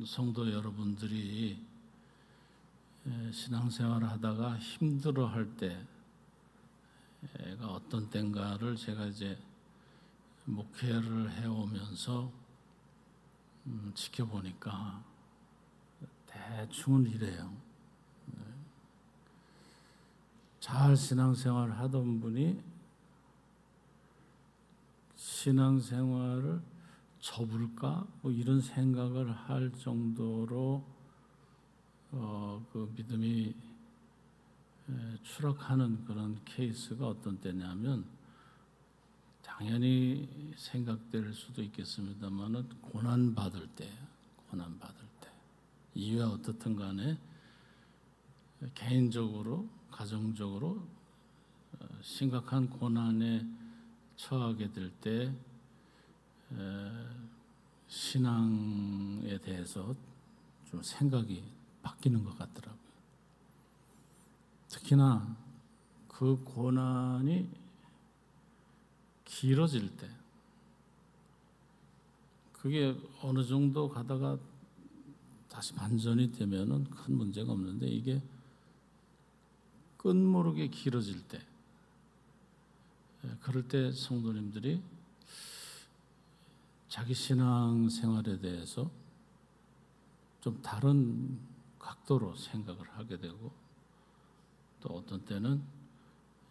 성도 여러분들이 신앙생활을 하다가 힘들어할 때가 어떤 때인가를 제가 이제 목회를 해오면서 지켜보니까 대충은 이래요. 잘 신앙생활을 하던 분이 신앙생활을 접을까? 뭐 이런 생각을 할 정도로 그 믿음이 추락하는 그런 케이스가 어떤 때냐면, 당연히 생각될 수도 있겠습니다만은 고난 받을 때 이유야 어떻든 간에 개인적으로 가정적으로 심각한 고난에 처하게 될 때 신앙에 대해서 좀 생각이 바뀌는 것 같더라고요. 특히나 그 고난이 길어질 때, 그게 어느 정도 가다가 다시 반전이 되면은 큰 문제가 없는데, 이게 끝모르게 길어질 때, 그럴 때 성도님들이 자기 신앙 생활에 대해서 좀 다른 각도로 생각을 하게 되고, 또 어떤 때는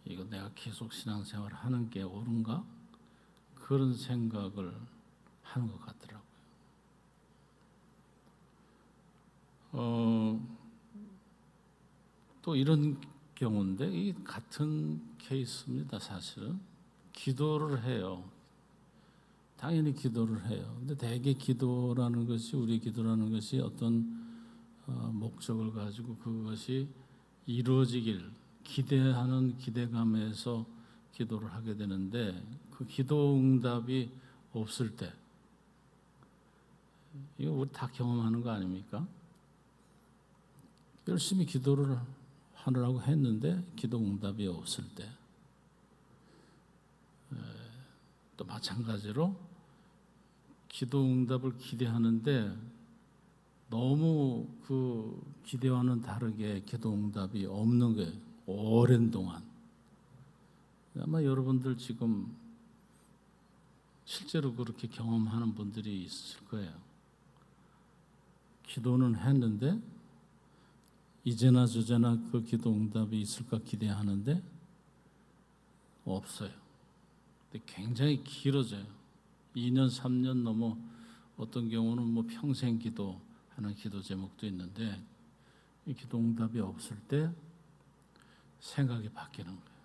이거 내가 계속 신앙생활을 하는 게 옳은가? 그런 생각을 하는 것 같더라고요. 또 이런 경우인데, 이 같은 케이스입니다. 사실은 기도를 해요. 당연히 기도를 해요. 근데 대개 기도라는 것이, 우리 기도라는 것이 어떤 목적을 가지고 그것이 이루어지길 기대하는 기대감에서 기도를 하게 되는데, 그 기도 응답이 없을 때, 이거 우리 다 경험하는 거 아닙니까? 열심히 기도를 하느라고 했는데 기도 응답이 없을 때, 또 마찬가지로 기도 응답을 기대하는데 너무 그 기대와는 다르게 기도 응답이 없는 게 오랜 동안, 아마 여러분들 지금 실제로 그렇게 경험하는 분들이 있을 거예요. 기도는 했는데 이제나 저제나 그 기도 응답이 있을까 기대하는데 없어요. 근데 굉장히 길어져요. 2년, 3년 넘어, 어떤 경우는 뭐 평생 기도하는 기도 제목도 있는데, 이 기도 응답이 없을 때 생각이 바뀌는 거예요.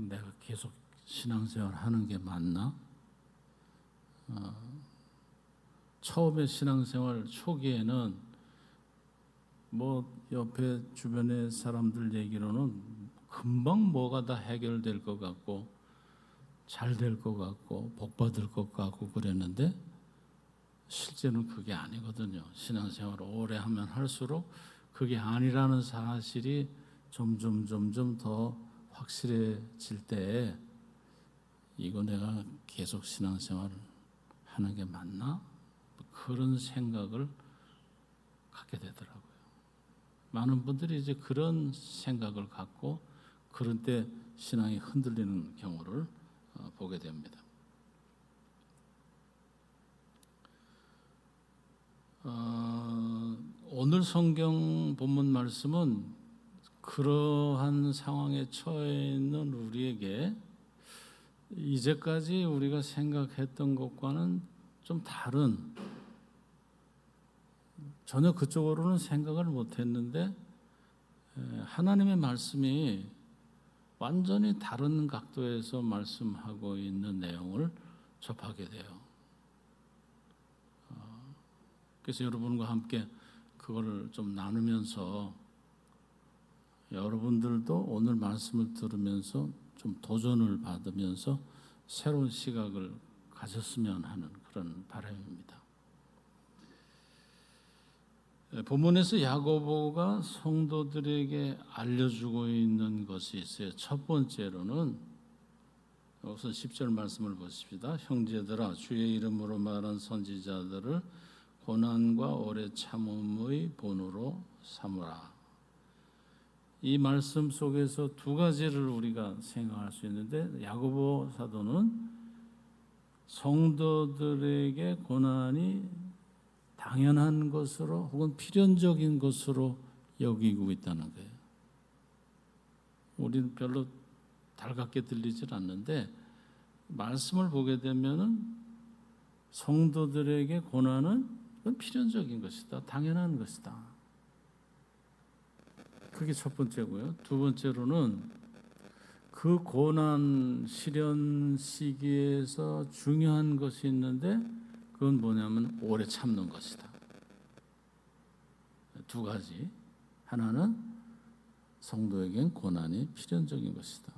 내가 계속 신앙생활 하는 게 맞나? 처음에 신앙생활 초기에는 뭐 옆에 주변의 사람들 얘기로는 금방 뭐가 다 해결될 것 같고 잘 될 것 같고 복 받을 것 같고 그랬는데, 실제는 그게 아니거든요. 신앙생활을 오래 하면 할수록 그게 아니라는 사실이 점점 더 확실해질 때, 이거 내가 계속 신앙생활을 하는 게 맞나? 그런 생각을 갖게 되더라고요. 많은 분들이 이제 그런 생각을 갖고 그런 때 신앙이 흔들리는 경우를 보게 됩니다. 오늘 성경 본문 말씀은 그러한 상황에 처해 있는 우리에게 이제까지 우리가 생각했던 것과는 좀 다른, 전혀 그쪽으로는 생각을 못했는데 하나님의 말씀이 완전히 다른 각도에서 말씀하고 있는 내용을 접하게 돼요. 그래서 여러분과 함께 그거를 좀 나누면서 여러분들도 오늘 말씀을 들으면서 좀 도전을 받으면서 새로운 시각을 가졌으면 하는 그런 바람입니다. 본문에서 야고보가 성도들에게 알려주고 있는 것이 있어요. 첫 번째로는 우선 10절 말씀을 보십시다. 형제들아, 주의 이름으로 말한 선지자들을 고난과 오래 참음의 본으로 삼으라. 이 말씀 속에서 두 가지를 우리가 생각할 수 있는데, 야고보 사도는 성도들에게 고난이 당연한 것으로 혹은 필연적인 것으로 여기고 있다는 거예요. 우리는 별로 달갑게 들리질 않는데 말씀을 보게 되면은 성도들에게 고난은 필연적인 것이다, 당연한 것이다. 그게 첫 번째고요. 두 번째로는 그 고난 시련 시기에서 중요한 것이 있는데 그건 뭐냐면 오래 참는 것이다. 두 가지. 하나는 성도에겐 고난이 필연적인 것이다.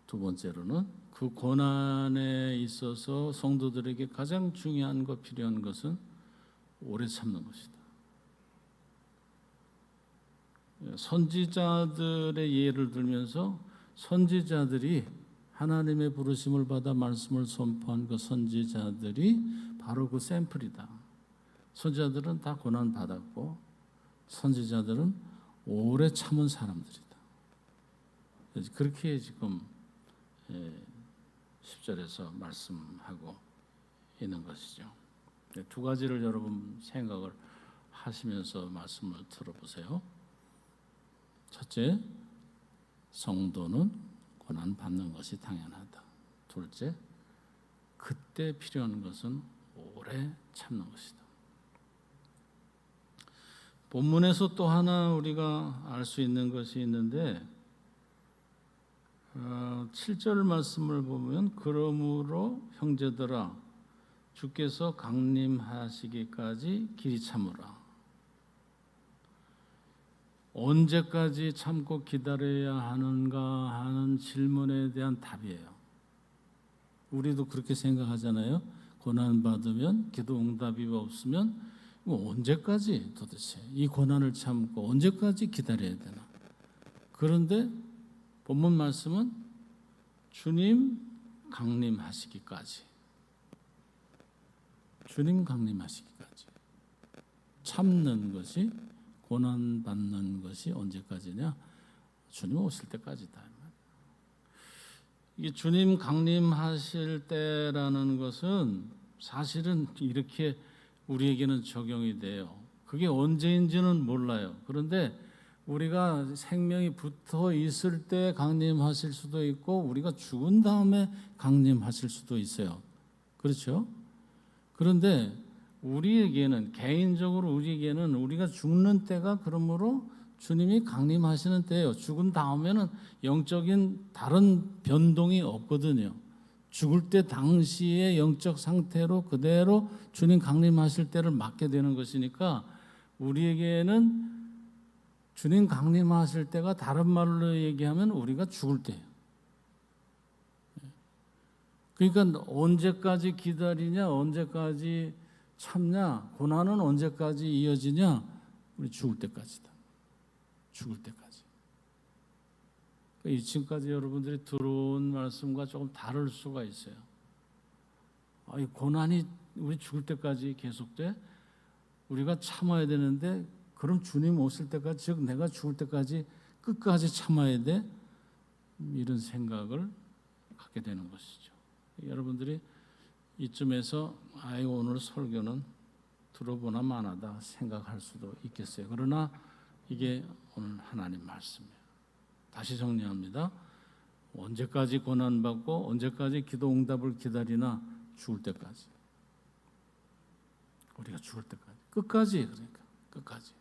두 번째로는 그 고난에 있어서 성도들에게 가장 중요한 것, 필요한 것은 오래 참는 것이다. 선지자들의 예를 들면서 선지자들이 하나님의 부르심을 받아 말씀을 선포한 그 선지자들이 바로 그 샘플이다. 선지자들은 다 고난 받았고 선지자들은 오래 참은 사람들이다. 그렇게 지금 10절에서 말씀하고 있는 것이죠. 두 가지를 여러분 생각을 하시면서 말씀을 들어보세요. 첫째, 성도는 고난 받는 것이 당연하다. 둘째, 그때 필요한 것은 오래 참는 것이다. 본문에서 또 하나 우리가 알 수 있는 것이 있는데 7절 말씀을 보면 그러므로 형제들아 주께서 강림하시기까지 길이 참으라. 언제까지 참고 기다려야 하는가 하는 질문에 대한 답이에요. 우리도 그렇게 생각하잖아요. 고난받으면 기도 응답이 없으면 언제까지 도대체 이 고난을 참고 언제까지 기다려야 되나. 그런데 본문 말씀은 주님 강림하시기까지, 주님 강림하시기까지 참는 것이, 고난받는 것이 언제까지냐? 주님 오실 때까지다. 이게 주님 강림하실 때라는 것은 사실은 이렇게 우리에게는 적용이 돼요. 그게 언제인지는 몰라요. 그런데 우리가 생명이 붙어 있을 때 강림하실 수도 있고 우리가 죽은 다음에 강림하실 수도 있어요. 그렇죠? 그런데 우리에게는, 개인적으로 우리에게는 우리가 죽는 때가 그러므로 주님이 강림하시는 때예요. 죽은 다음에는 영적인 다른 변동이 없거든요. 죽을 때 당시의 영적 상태로 그대로 주님 강림하실 때를 맞게 되는 것이니까 우리에게는 주님 강림하실 때가 다른 말로 얘기하면 우리가 죽을 때예요. 그러니까 언제까지 기다리냐, 언제까지 참냐, 고난은 언제까지 이어지냐? 우리 죽을 때까지다. 죽을 때까지. 지금까지 여러분들이 들어온 말씀과 조금 다를 수가 있어요. 이 고난이 우리 죽을 때까지 계속돼? 우리가 참아야 되는데 그럼 주님 오실 때까지, 즉 내가 죽을 때까지 끝까지 참아야 돼? 이런 생각을 갖게 되는 것이죠. 여러분들이 이쯤에서 오늘 설교는 들어보나 마나다 생각할 수도 있겠어요. 그러나 이게 오늘 하나님 말씀이에요. 다시 정리합니다. 언제까지 고난받고 언제까지 기도 응답을 기다리나? 죽을 때까지. 우리가 죽을 때까지. 끝까지. 그러니까 끝까지.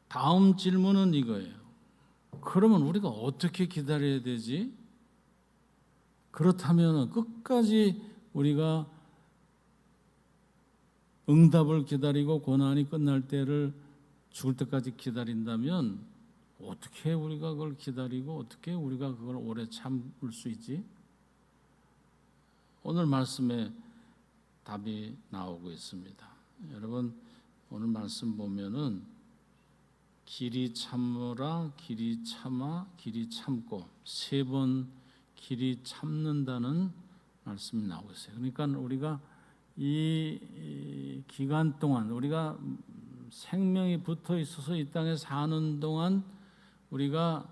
다음 질문은 이거예요. 그러면 우리가 어떻게 기다려야 되지? 그렇다면 끝까지 우리가 응답을 기다리고 고난이 끝날 때를 죽을 때까지 기다린다면 어떻게 우리가 그걸 기다리고 어떻게 우리가 그걸 오래 참을 수 있지? 오늘 말씀에 답이 나오고 있습니다. 여러분 오늘 말씀 보면은 길이 참으라, 길이 참아, 길이 참고 3번 길이 참는다는 말씀이 나오고 있어요. 그러니까 우리가 이 기간 동안 우리가 생명이 붙어 있어서 이 땅에 사는 동안 우리가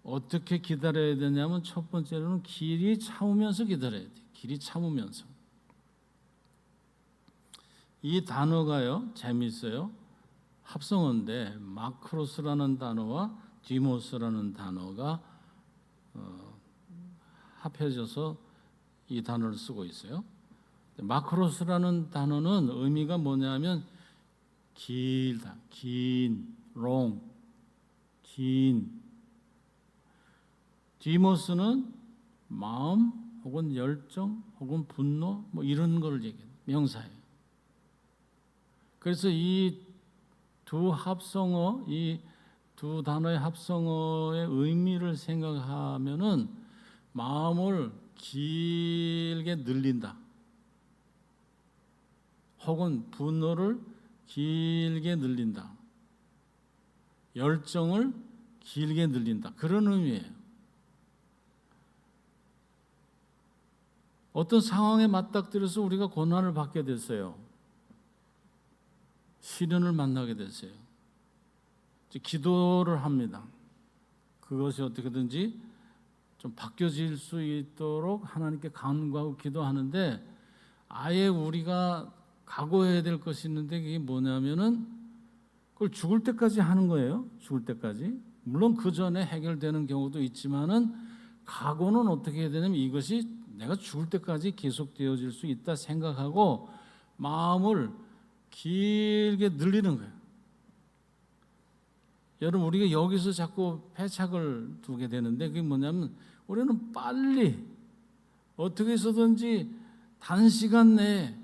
어떻게 기다려야 되냐면 첫 번째로는 길이 참으면서 기다려야 돼요. 길이 참으면서. 이 단어가요, 재미있어요. 합성어인데 마크로스라는 단어와 디모스라는 단어가 합해져서 이 단어를 쓰고 있어요. 마크로스라는 단어는 의미가 뭐냐면 길다, 긴, long, 긴. 디모스는 마음 혹은 열정 혹은 분노 뭐 이런 걸 얘기해요. 명사예요. 그래서 이 두 합성어, 이 두 단어의 합성어의 의미를 생각하면은 마음을 길게 늘린다. 혹은 분노를 길게 늘린다. 열정을 길게 늘린다. 그런 의미예요. 어떤 상황에 맞닥뜨려서 우리가 고난을 받게 됐어요. 시련을 만나게 됐어요. 기도를 합니다. 그것이 어떻게든지 좀 바뀌어질 수 있도록 하나님께 간구하고 기도하는데 아예 우리가 각오해야 될 것이 있는데 그게 뭐냐면은 그걸 죽을 때까지 하는 거예요. 죽을 때까지. 물론 그 전에 해결되는 경우도 있지만은 각오는 어떻게 해야 되냐면 이것이 내가 죽을 때까지 계속되어질 수 있다 생각하고 마음을 길게 늘리는 거예요. 여러분 우리가 여기서 자꾸 패착을 두게 되는데 그게 뭐냐면 우리는 빨리 어떻게 해서든지 단시간 내에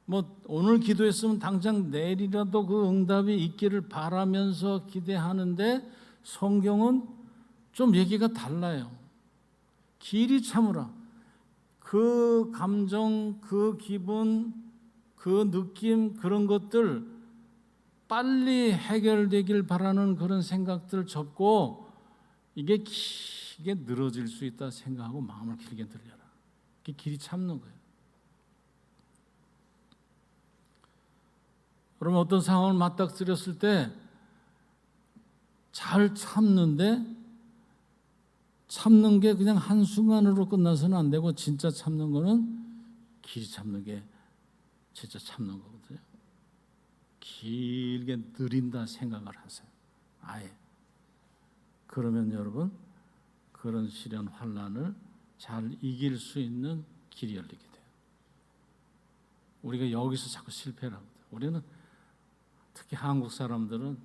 뭐 오늘 기도했으면 당장 내일이라도 그 응답이 있기를 바라면서 기대하는데 성경은 좀 얘기가 달라요. 길이 참으라. 그 감정, 그 기분, 그 느낌 그런 것들 빨리 해결되길 바라는 그런 생각들을 접고 이게 길게 늘어질 수 있다 생각하고 마음을 길게 늘려라. 이게 길이 참는 거예요. 그러면 어떤 상황을 맞닥뜨렸을 때 잘 참는데 참는 게 그냥 한순간으로 끝나서는 안 되고 진짜 참는 거는 길이 참는 게 진짜 참는 거거든요. 길게 느린다 생각을 하세요. 아예. 그러면 여러분 그런 시련 환난을 잘 이길 수 있는 길이 열리게 돼요. 우리가 여기서 자꾸 실패를 합니다. 우리는 특히 한국 사람들은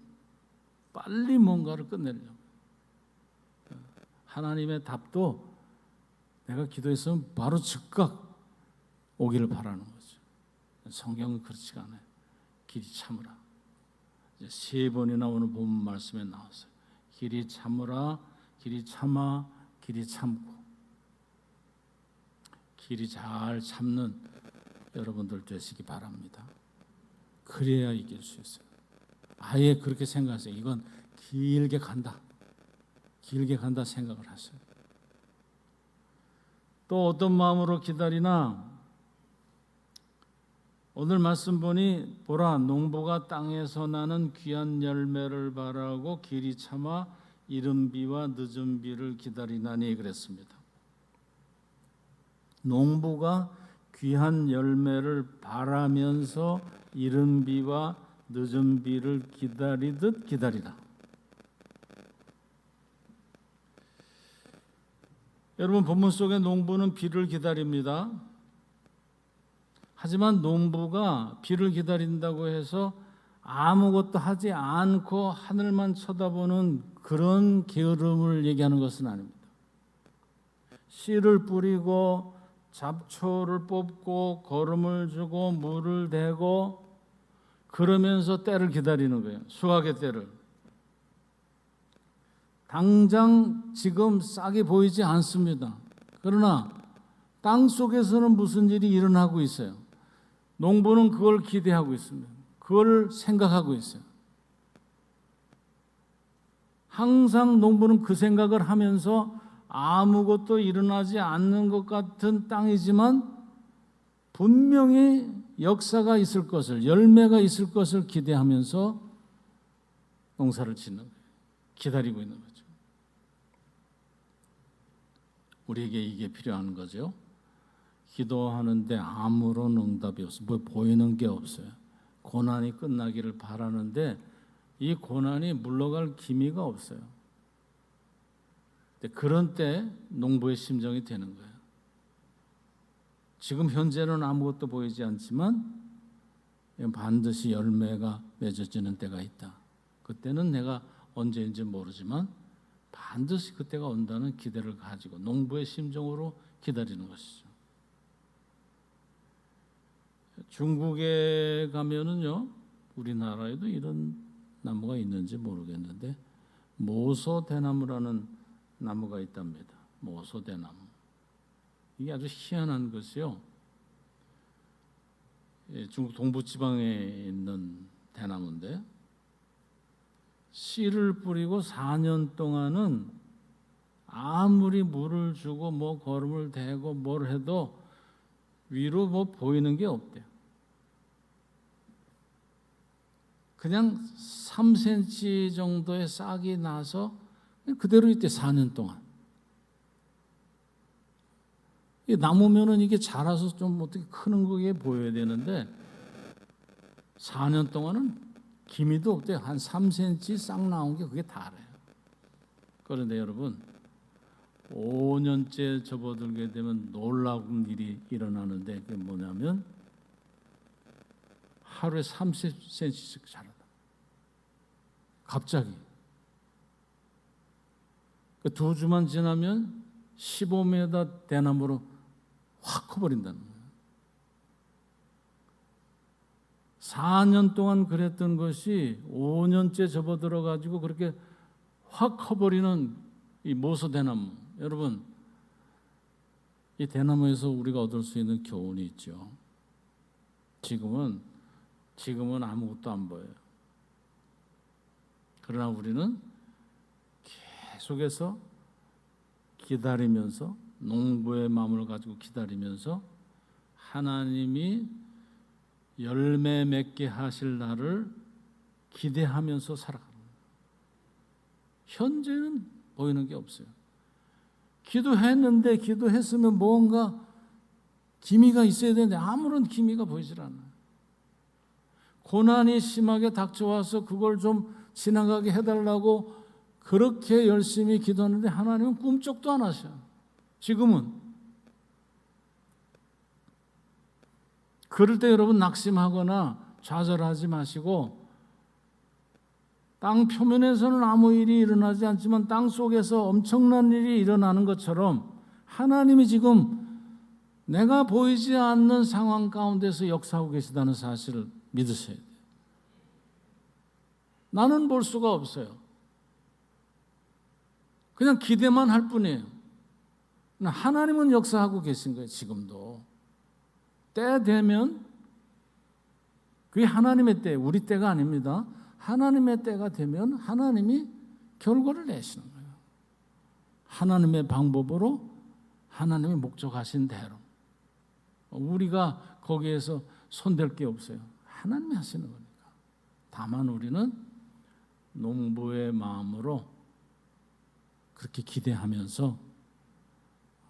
빨리 뭔가를 끝내려고. 하나님의 답도 내가 기도했으면 바로 즉각 오기를 바라는 거죠. 성경은 그렇지가 않아요. 길이 참으라. 이제 3번이나 오늘 본문 말씀에 나왔어요. 길이 참으라, 길이 참아, 길이 참고. 길이 잘 참는 여러분들 되시기 바랍니다. 그래야 이길 수 있어요. 아예 그렇게 생각하세요. 이건 길게 간다. 길게 간다 생각을 하세요. 또 어떤 마음으로 기다리나 오늘 말씀 보니 보라 농부가 땅에서 나는 귀한 열매를 바라고 길이 참아 이른 비와 늦은 비를 기다리나니 그랬습니다. 농부가 귀한 열매를 바라면서 이른 비와 늦은 비를 기다리듯 기다리라. 여러분 본문 속에 농부는 비를 기다립니다. 하지만 농부가 비를 기다린다고 해서 아무것도 하지 않고 하늘만 쳐다보는 그런 게으름을 얘기하는 것은 아닙니다. 씨를 뿌리고 잡초를 뽑고 거름을 주고 물을 대고 그러면서 때를 기다리는 거예요. 수확의 때를. 당장 지금 싹이 보이지 않습니다. 그러나 땅 속에서는 무슨 일이 일어나고 있어요. 농부는 그걸 기대하고 있습니다. 그걸 생각하고 있어요. 항상 농부는 그 생각을 하면서 아무것도 일어나지 않는 것 같은 땅이지만 분명히 역사가 있을 것을, 열매가 있을 것을 기대하면서 농사를 짓는 거예요. 기다리고 있는 거죠. 우리에게 이게 필요한 거죠. 기도하는데 아무런 응답이 없어요. 뭐 보이는 게 없어요. 고난이 끝나기를 바라는데 이 고난이 물러갈 기미가 없어요. 그런 때 농부의 심정이 되는 거예요. 지금 현재는 아무것도 보이지 않지만 반드시 열매가 맺어지는 때가 있다. 그때는 내가 언제인지 모르지만 반드시 그때가 온다는 기대를 가지고 농부의 심정으로 기다리는 것이죠. 중국에 가면은요, 우리나라에도 이런 나무가 있는지 모르겠는데 모소대나무라는 나무가 있답니다. 모소대나무. 이게 아주 희한한 것이요. 중국 동부지방에 있는 대나무인데 씨를 뿌리고 4년 동안은 아무리 물을 주고 뭐 거름을 대고 뭘 해도 위로 뭐 보이는 게 없대요. 그냥 3cm 정도의 싹이 나서 그대로 있대 4년 동안. 이 나무면은 이게 자라서 좀 어떻게 크는 거게 보여야 되는데 4년 동안은 기미도 없대요. 한 3cm 싹 나온 게 그게 다래요. 그런데 여러분 5년째 접어들게 되면 놀라운 일이 일어나는데 그게 뭐냐면 하루에 30cm씩 자라다. 갑자기. 2주만 지나면 15m 대나무로 확 커버린다는 거예요. 4년 동안 그랬던 것이 5년째 접어들어 가지고 그렇게 확 커버리는 이 모소대나무. 여러분, 이 대나무에서 우리가 얻을 수 있는 교훈이 있죠. 지금은 아무것도 안 보여요. 그러나 우리는 계속해서 기다리면서 농부의 마음을 가지고 기다리면서 하나님이 열매 맺게 하실 날을 기대하면서 살아가는 거예요. 현재는 보이는 게 없어요. 기도했으면 뭔가 기미가 있어야 되는데 아무런 기미가 보이질 않아요. 고난이 심하게 닥쳐와서 그걸 좀 지나가게 해달라고 그렇게 열심히 기도하는데 하나님은 꿈쩍도 안 하셔요. 지금은. 그럴 때 여러분 낙심하거나 좌절하지 마시고 땅 표면에서는 아무 일이 일어나지 않지만 땅 속에서 엄청난 일이 일어나는 것처럼 하나님이 지금 내가 보이지 않는 상황 가운데서 역사하고 계시다는 사실을 믿으셔야 돼요. 나는 볼 수가 없어요. 그냥 기대만 할 뿐이에요. 하나님은 역사하고 계신 거예요. 지금도. 때 되면 그게 하나님의 때, 우리 때가 아닙니다. 하나님의 때가 되면 하나님이 결과를 내시는 거예요. 하나님의 방법으로 하나님이 목적하신 대로. 우리가 거기에서 손댈 게 없어요. 하나님이 하시는 거니까. 다만 우리는 농부의 마음으로 그렇게 기대하면서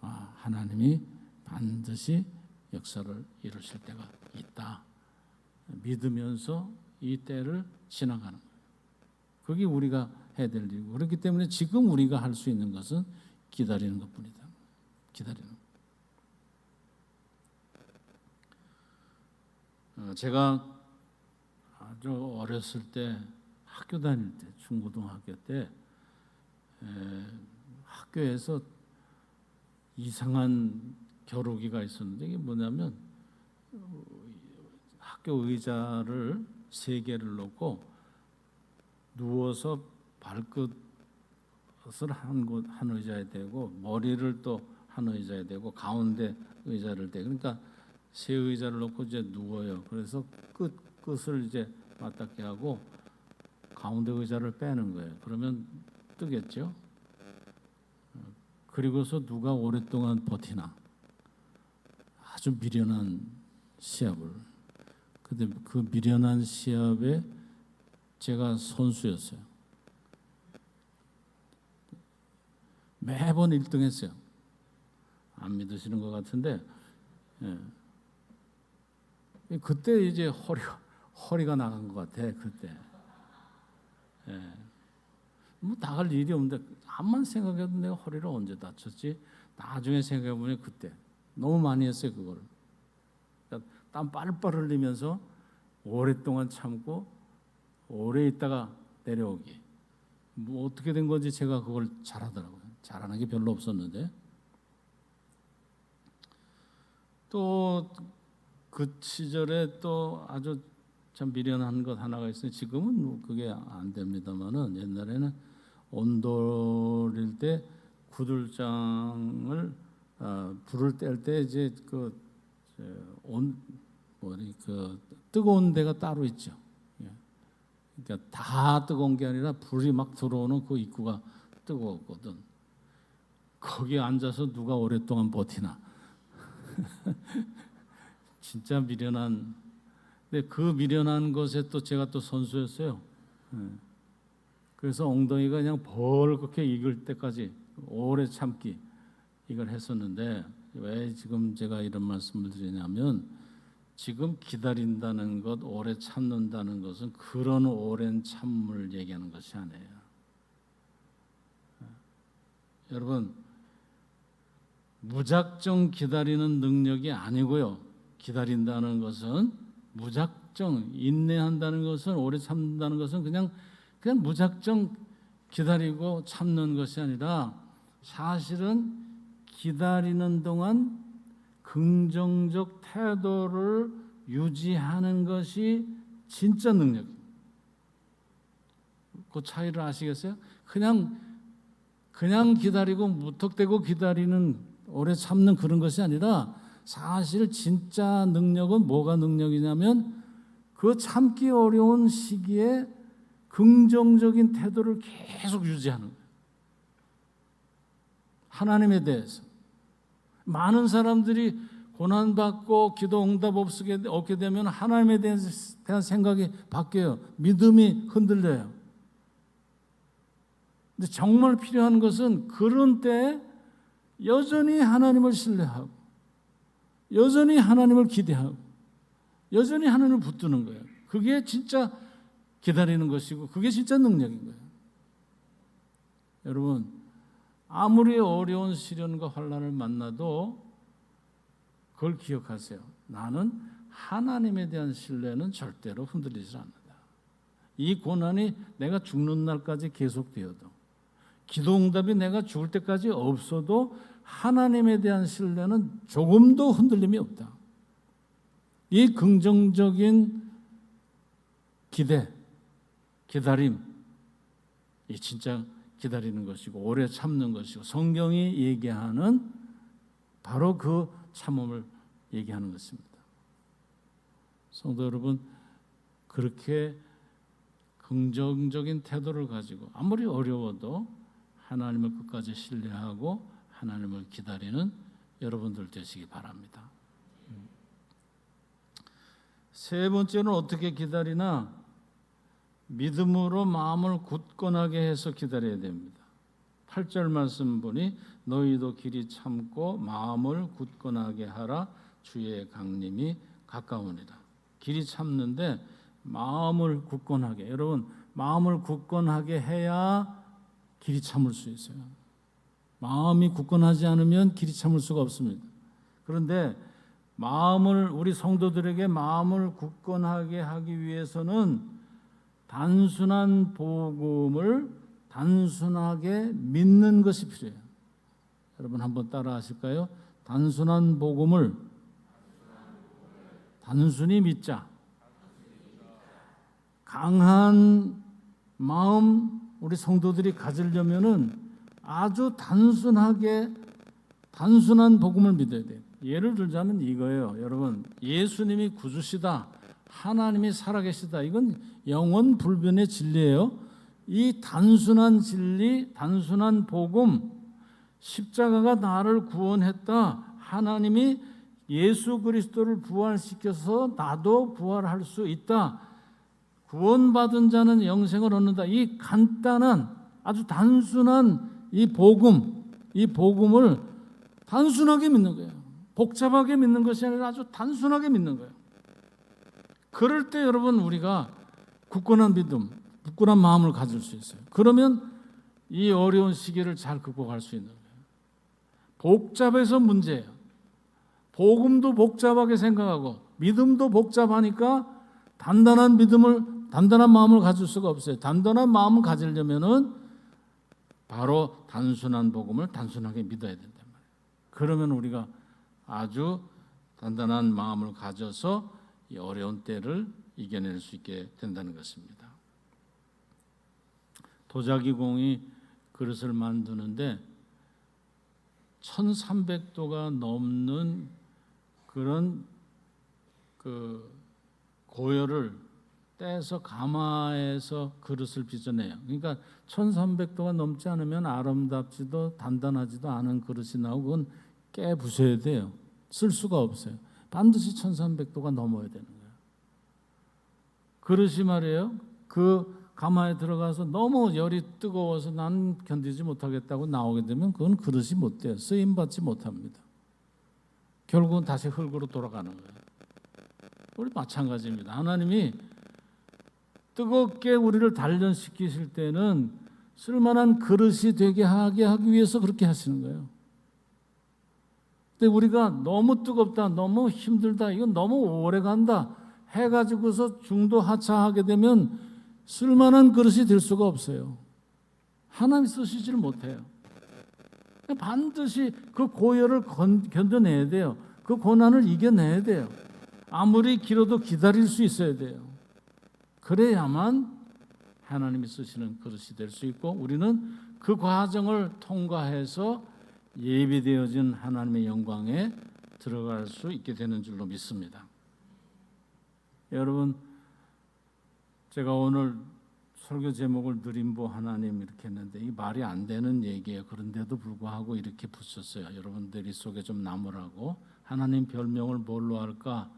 하나님이 반드시 역사를 이루실 때가 있다. 믿으면서 이 때를 지나가는 거예요. 그게 우리가 해야 될 일이고 그렇기 때문에 지금 우리가 할 수 있는 것은 기다리는 것뿐이다. 기다리는 것. 제가 아주 어렸을 때 학교 다닐 때 중고등학교 때 학교에서 이상한 겨루기가 있었는데 이게 뭐냐면 학교 의자를 3개를 놓고 누워서 발끝을 한 의자에 대고 머리를 또 한 의자에 대고 가운데 의자를 대고 그러니까 3의자를 놓고 이제 누워요. 그래서 끝을 이제 맞닿게 하고 가운데 의자를 빼는 거예요. 그러면 뜨겠죠. 그리고서 누가 오랫동안 버티나. 아주 미련한 시합을. 근데 그 미련한 시합에 제가 선수였어요. 매번 1등했어요. 안 믿으시는 것 같은데, 예. 그때 이제 허리가 나간 것 같아. 그때. 예. 뭐 나갈 일이 없는데 암만 생각해도 내가 허리를 언제 다쳤지? 나중에 생각해보면 그때 너무 많이 했어요 그걸. 그러니까 땀 빨빨 흘리면서 오랫동안 참고 오래 있다가 내려오기. 뭐 어떻게 된 건지 제가 그걸 잘하더라고요. 잘하는 게 별로 없었는데. 또 그 시절에 또 아주 참 미련한 것 하나가 있어요. 지금은 그게 안 됩니다만은 옛날에는 온돌일 때 구들장을 불을 뗄 때 이제 그 뜨거운 데가 따로 있죠. 예. 그러니까 다 뜨거운 게 아니라 불이 막 들어오는 그 입구가 뜨거웠거든. 거기에 앉아서 누가 오랫동안 버티나. 진짜 미련한. 근데 그 미련한 것에 또 제가 또 선수였어요. 그래서 엉덩이가 그냥 벌겋게 익을 때까지 오래 참기 이걸 했었는데, 왜 지금 제가 이런 말씀을 드리냐면 지금 기다린다는 것, 오래 참는다는 것은 그런 오랜 참음을 얘기하는 것이 아니에요. 여러분, 무작정 기다리는 능력이 아니고요. 기다린다는 것은 무작정 인내한다는 것은, 오래 참는다는 것은 그냥 무작정 기다리고 참는 것이 아니라 사실은 기다리는 동안 긍정적 태도를 유지하는 것이 진짜 능력입니다. 그 차이를 아시겠어요? 그냥 기다리고 무턱대고 기다리는, 오래 참는 그런 것이 아니라 사실 진짜 능력은 뭐가 능력이냐면 그 참기 어려운 시기에 긍정적인 태도를 계속 유지하는 거예요. 하나님에 대해서. 많은 사람들이 고난받고 기도 응답 없게 되면 하나님에 대한 생각이 바뀌어요. 믿음이 흔들려요. 근데 정말 필요한 것은 그런 때에 여전히 하나님을 신뢰하고 여전히 하나님을 기대하고 여전히 하나님을 붙드는 거예요. 그게 진짜 기다리는 것이고 그게 진짜 능력인 거예요. 여러분, 아무리 어려운 시련과 환난을 만나도 그걸 기억하세요. 나는 하나님에 대한 신뢰는 절대로 흔들리지 않는다. 이 고난이 내가 죽는 날까지 계속되어도, 기도 응답이 내가 죽을 때까지 없어도 하나님에 대한 신뢰는 조금도 흔들림이 없다. 이 긍정적인 기다림, 이 진짜 기다리는 것이고 오래 참는 것이고 성경이 얘기하는 바로 그 참음을 얘기하는 것입니다. 성도 여러분, 그렇게 긍정적인 태도를 가지고 아무리 어려워도 하나님을 끝까지 신뢰하고 하나님을 기다리는 여러분들 되시기 바랍니다. 세 번째는 어떻게 기다리나? 믿음으로 마음을 굳건하게 해서 기다려야 됩니다. 8절 말씀 보니 너희도 길이 참고 마음을 굳건하게 하라. 주의 강림이 가까우니라. 길이 참는데 마음을 굳건하게, 여러분 마음을 굳건하게 해야 길이 참을 수 있어요. 마음이 굳건하지 않으면 길이 참을 수가 없습니다. 그런데 우리 성도들에게 마음을 굳건하게 하기 위해서는 단순한 복음을 단순하게 믿는 것이 필요해요. 여러분 한번 따라 하실까요? 단순한 복음을 단순히 믿자. 강한 마음 우리 성도들이 가지려면은 아주 단순한 복음을 믿어야 돼요. 예를 들자면 이거예요. 여러분, 예수님이 구주시다, 하나님이 살아계시다, 이건 영원 불변의 진리예요. 이 단순한 진리, 단순한 복음, 십자가가 나를 구원했다. 하나님이 예수 그리스도를 부활시켜서 나도 부활할 수 있다. 구원받은 자는 영생을 얻는다. 이 간단한 아주 단순한 이 복음, 이 복음을 단순하게 믿는 거예요. 복잡하게 믿는 것이 아니라 아주 단순하게 믿는 거예요. 그럴 때 여러분 우리가 굳건한 믿음, 굳건한 마음을 가질 수 있어요. 그러면 이 어려운 시기를 잘 극복할 수 있는 거예요. 복잡해서 문제예요. 복음도 복잡하게 생각하고 믿음도 복잡하니까 단단한 마음을 가질 수가 없어요. 단단한 마음을 가지려면은 바로 단순한 복음을 단순하게 믿어야 된단 말이에요. 그러면 우리가 아주 단단한 마음을 가져서 이 어려운 때를 이겨낼 수 있게 된다는 것입니다. 도자기공이 그릇을 만드는데 1300도가 넘는 그런 고열을 떼서 가마에서 그릇을 빚어내요. 그러니까 1300도가 넘지 않으면 아름답지도 단단하지도 않은 그릇이 나오고 그건 깨 부숴야 돼요. 쓸 수가 없어요. 반드시 1300도가 넘어야 되는 거예요. 그릇이 말이에요. 그 가마에 들어가서 너무 열이 뜨거워서 난 견디지 못하겠다고 나오게 되면 그건 그릇이 못 돼요. 쓰임받지 못합니다. 결국은 다시 흙으로 돌아가는 거예요. 우리 마찬가지입니다. 하나님이 뜨겁게 우리를 단련시키실 때는 쓸만한 그릇이 되게 하기 위해서 그렇게 하시는 거예요. 근데 우리가 너무 뜨겁다, 너무 힘들다, 이건 너무 오래 간다 해가지고서 중도 하차하게 되면 쓸만한 그릇이 될 수가 없어요. 하나님 쓰시지를 못해요. 반드시 그 고열을 견뎌내야 돼요. 그 고난을 이겨내야 돼요. 아무리 길어도 기다릴 수 있어야 돼요. 그래야만 하나님이 쓰시는 그릇이 될 수 있고 우리는 그 과정을 통과해서 예비되어진 하나님의 영광에 들어갈 수 있게 되는 줄로 믿습니다. 여러분, 제가 오늘 설교 제목을 누림보 하나님 이렇게 했는데 이 말이 안 되는 얘기예요. 그런데도 불구하고 이렇게 붙였어요. 여러분들이 속에 좀 남으라고. 하나님 별명을 뭘로 할까?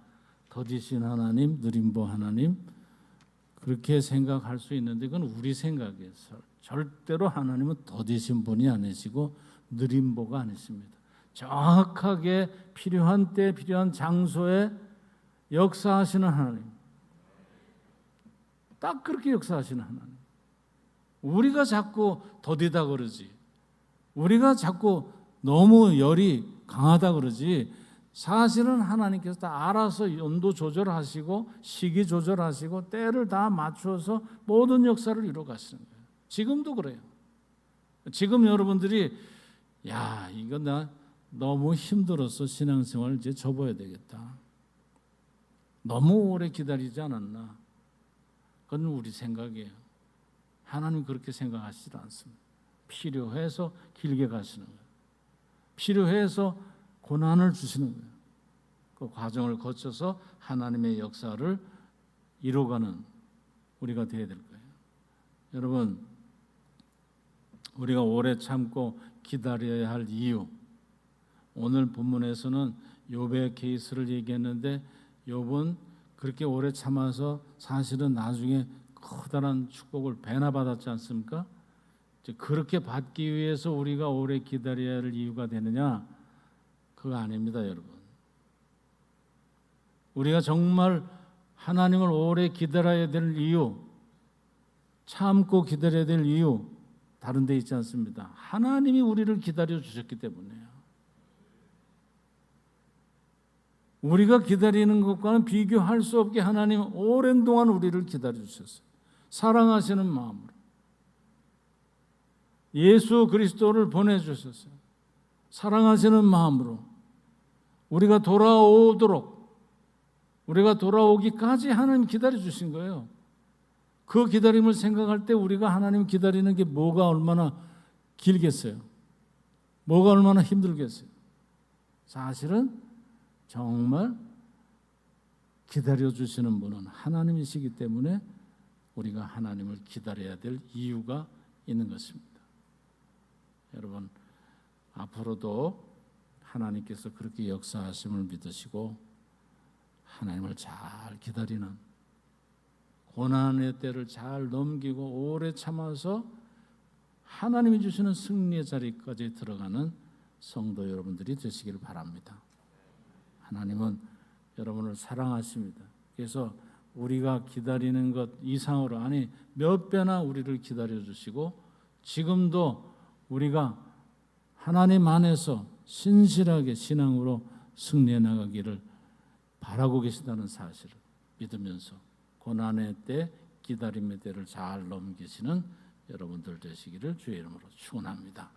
더디신 하나님, 누림보 하나님. 그렇게 생각할 수 있는데 그건 우리 생각이에요. 절대로 하나님은 더디신 분이 아니시고 누림보가 아니십니다. 정확하게 필요한 때 필요한 장소에 역사하시는 하나님. 딱 그렇게 역사하시는 하나님. 우리가 자꾸 더디다 그러지. 우리가 자꾸 너무 열이 강하다 그러지. 사실은 하나님께서 다 알아서 온도 조절하시고 시기 조절하시고 때를 다 맞춰서 모든 역사를 이루어 가시는 거예요. 지금도 그래요. 지금 여러분들이 야, 이거 나 너무 힘들어서 신앙생활 이제 접어야 되겠다. 너무 오래 기다리지 않았나? 그건 우리 생각이에요. 하나님 그렇게 생각하시지 않습니다. 필요해서 길게 가시는 거예요. 필요해서 고난을 주시는 거예요. 그 과정을 거쳐서 하나님의 역사를 이루어가는 우리가 되어야 될 거예요. 여러분, 우리가 오래 참고 기다려야 할 이유, 오늘 본문에서는 욥의 케이스를 얘기했는데 욥은 그렇게 오래 참아서 사실은 나중에 커다란 축복을 배나 받았지 않습니까? 그렇게 받기 위해서 우리가 오래 기다려야 할 이유가 되느냐? 그거 아닙니다, 여러분. 우리가 정말 하나님을 오래 기다려야 될 이유, 참고 기다려야 될 이유 다른 데 있지 않습니다. 하나님이 우리를 기다려 주셨기 때문에요. 우리가 기다리는 것과는 비교할 수 없게 하나님은 오랜 동안 우리를 기다려 주셨어요. 사랑하시는 마음으로 예수 그리스도를 보내주셨어요. 사랑하시는 마음으로 우리가 돌아오기까지 하나님 기다려 주신 거예요. 그 기다림을 생각할 때 우리가 하나님 기다리는 게 뭐가 얼마나 길겠어요? 뭐가 얼마나 힘들겠어요? 사실은 정말 기다려 주시는 분은 하나님이시기 때문에 우리가 하나님을 기다려야 될 이유가 있는 것입니다. 여러분, 앞으로도 하나님께서 그렇게 역사하심을 믿으시고 하나님을 잘 기다리는, 고난의 때를 잘 넘기고 오래 참아서 하나님이 주시는 승리의 자리까지 들어가는 성도 여러분들이 되시기를 바랍니다. 하나님은 여러분을 사랑하십니다. 그래서 우리가 기다리는 것 이상으로, 아니 몇 배나 우리를 기다려 주시고 지금도 우리가 하나님 안에서 신실하게 신앙으로 승리해 나가기를 바라고 계신다는 사실을 믿으면서 고난의 때, 기다림의 때를 잘 넘기시는 여러분들 되시기를 주의 이름으로 축원합니다.